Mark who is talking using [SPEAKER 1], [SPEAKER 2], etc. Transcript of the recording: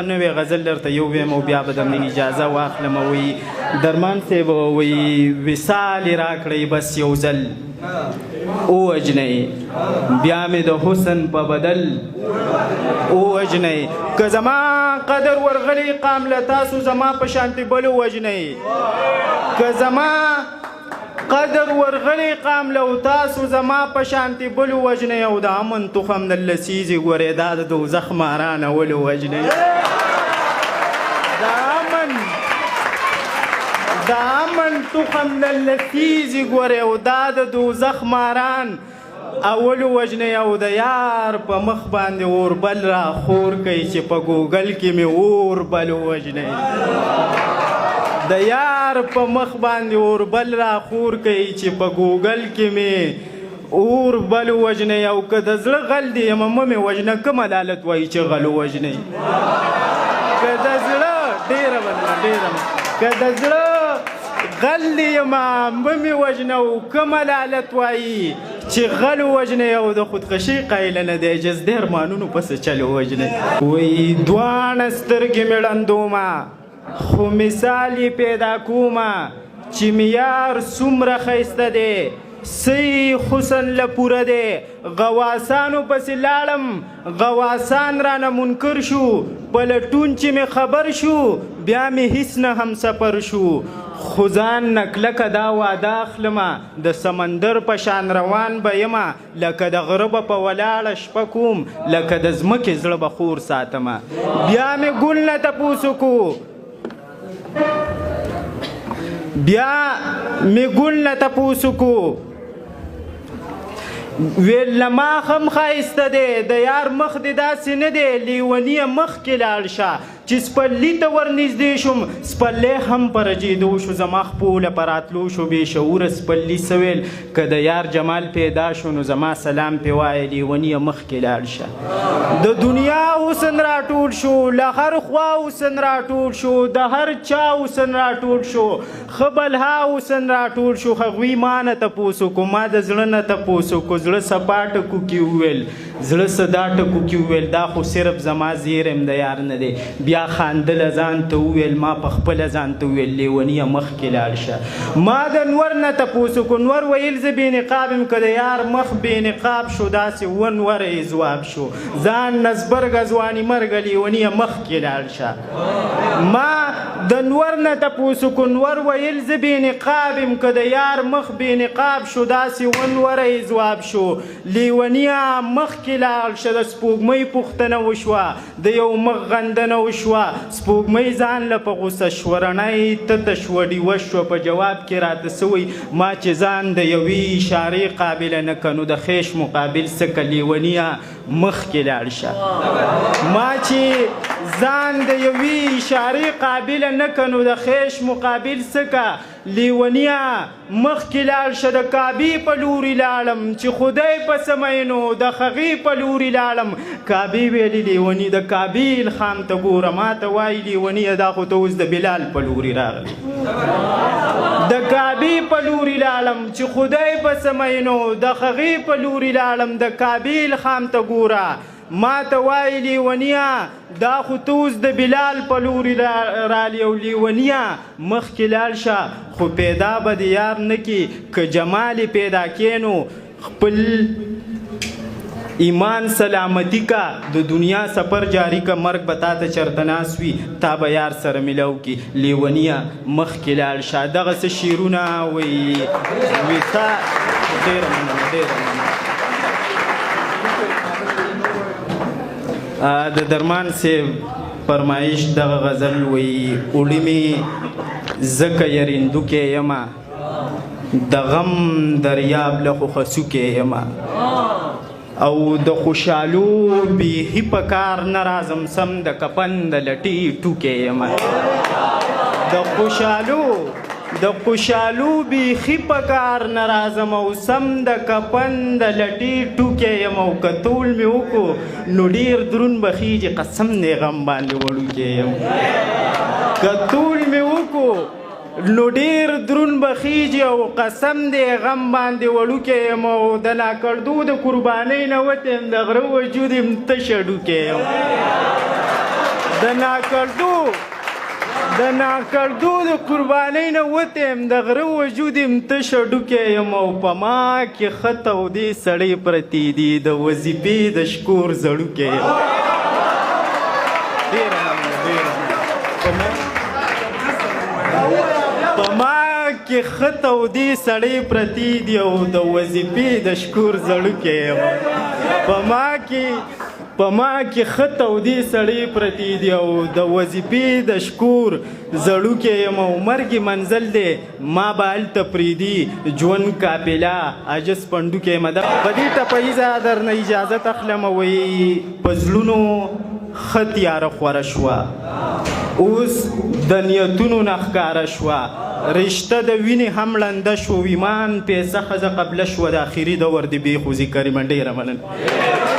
[SPEAKER 1] نوې غزل درته یو ویم او بیا به د مې اجازه واخلم. وایي درمان صاحب وایي وصال یې راکړئ بس یو ځل ووژنئ بیا مې د حسن په بدل ووژنئ. که زما قدر ورغلی قام له تاسو زما په شانتې بل ووژنئ. که زما قدر ورغلی قام له تاسو زما په شانتې بل ووژنئ. او د امن تخم د لسیزې ګورې دا د دوزخ مارانه ول ووژنئ. د امن تخم د لسیزې ګورې او دا د دوزخ ماران اول وژنئ. او د یار په مخ باندې اوربل را خور کوي چې په ګوګل کې مې اوربل ووژنئ. د یار په مخ باندې اوربل را خور کوي چې په ګوګل کې مې اوربل ووژنئ. او که د زړه غل دی یم مه مې وژنه کوم عدالت وایي چې غل ووژنئ. که د زړه ډېره که د زړه غل دی یم مه مې وژنه او کوم عدالت وایي چې غل ووژنئ. او د خودکشي قایله نه دی جز د ارمانونو پسې چل ووژنئ. وایي دواړه سترګې مې ړندومه خو مثال یې پیدا کومه چې معیار څومره ښایسته دی صحیح حسن له پوره دی. غواسانو پسې لاړم غواسان رانه منکر شو په لټون چې مې خبر شو بیا مې هیڅ نه هم سفر شو. خو ځان نه کلکه دا واده اخلمه د سمندر په شان روان به یمه لکه د غره به په ولاړه شپه کوم لکه د ځمکې زړه به خور ساتمه. بیا مې ګل نه تپوس وکړو بیا مې ګل نه تپوس وکړو ویل له ما هم ښایسته دی د یار مخ دې داسې نه دی لیونیه مخکې لاړ شه. چې سپرلي ته ورنږدې شوم سپرلی هم په رجېدو شو زما خپوله په راتلو شو بې شعوره سپرلي څه ویل که د یار جمال پیدا شو نو زما سلام پې وایه لیونیه مخکې لاړ شه. د دنیا حسن راټول شو له هر خوا حسن راټول شو د هر چا حسن راټول شو ښه بلها حسن راټول شو. هغوی ما نه تپوس وکړو ما د زړه نه تپوس وکړو زړه سپا ټکو کې وویل زړه صدا ټکو کې وویل دا خو صرف زما زیرم د یار نه دی. بیا خاندله ځان ته وویل ما په خپله ځان ته وویل لیونیه مخکې لاړ شه. ما د نور نه تپوس وکړو نور ویل زه بې نقاب یم که د یار مخ بې نقاب شو داسې ونوره یې ځواب شو ځان نزبرګه ځواني مرګه لیونیه مخکې لاړ شه. ما د نور نه تپوس وکړو نور ویل زه بې نقاب یم که د یار مخ بې نقاب شو داسې ونوره یې ځواب شو لیونیه مخکې لاړ شه. د سپوږمۍ پوښتنه وشوه د یو مخ غندنه وشوه سپوږمۍ ځان له په غوسه شوه رڼۍ تته شوه ډیوه شوه په جواب کې راته څه وایي ما چې ځان د یوې اشارې قابله نه که نو د خیش مقابل څه که لیونیه مخکې لاړ شه. ما چې ځان د یوې اشارې قابله نه که نو د خیش مقابل څه که لیونیه مخکې لاړ شه. د کعبې په لوري لاړم چې خدای په سمینو د هغې په لوري لاړم. کعبې ویلې لیوني د کعبې الخام ته ګوره ما ته وایي لیونیه دا خو ته اوس د بلال په لوري راغلی. د کعبې په لوري لاړم چې خدای په سمینو د هغې په لوري لاړم. د کعبې الخام ته ګوره ما ته وایي لیونیه دا خو ته اوس د بلال په لوري رالی او لیونیه مخکې لاړ شه. خو پیدا به د یار نه کي که جمال پیدا کې نو خپل ایمان سلامتی کا د دنیا سفر جاری کا مرګ به تا ته چرته ناست وي تا به یار سره میلاو کی لیونیه مخکې لاړ شه. دغسې شعرونه وایي ویسا ډېره مننه ډېره مننه. د درمان صاحب فرمایش دغه غزل وایي اوړي مې ځکه یریندوکې یمه د غم دریاب له خو خسوکې یمه او د خوشحالو بیخي په کار نه راځم سم د کفن د لټي ټوکې یمه. د خوشحالو بیخي په کار نه راځم او سم د کفن د لټي ټوکې یم. او که تول مې وکړو نو ډېر درون به خیږي قسم دی غم باندې وړوکې یم. که تول مې وکړو نو ډېر درون به خیږي او قسم دی غم باندې وړوکې یم. او د ناکړدو د قربانۍ نه وتم د غره وجود یم تشه ډوکې یم. د ناکړدو د قربانۍ نه وتیم د غره وجود یم تشه ډوکی یم او په ما کې ښه تودې سړې پرتې دي د وظیفې د شکور زړوکی یم په ما کې ښه تودې سړې پرتې دي او د وظیفې د شکور زړوکی یم په ما کې ښه تودې سړې پرتې دي او د وظیفې د شکور زړوکی یم او مرګې منزل دی ما به هلته پرېږدي ژوند قافله عاجز پنډوکی یم په دې ټپهیزه درنه اجازت اخلم وایي په زړونو ښه تیاره خوره شوه اوس د نیتونو نه ښکاره شوه رشته د وینې هم ړنده شو ایمان پیسه ښځه قبله شوه د اخري دور د بې خوځي کریمه ډېره مننه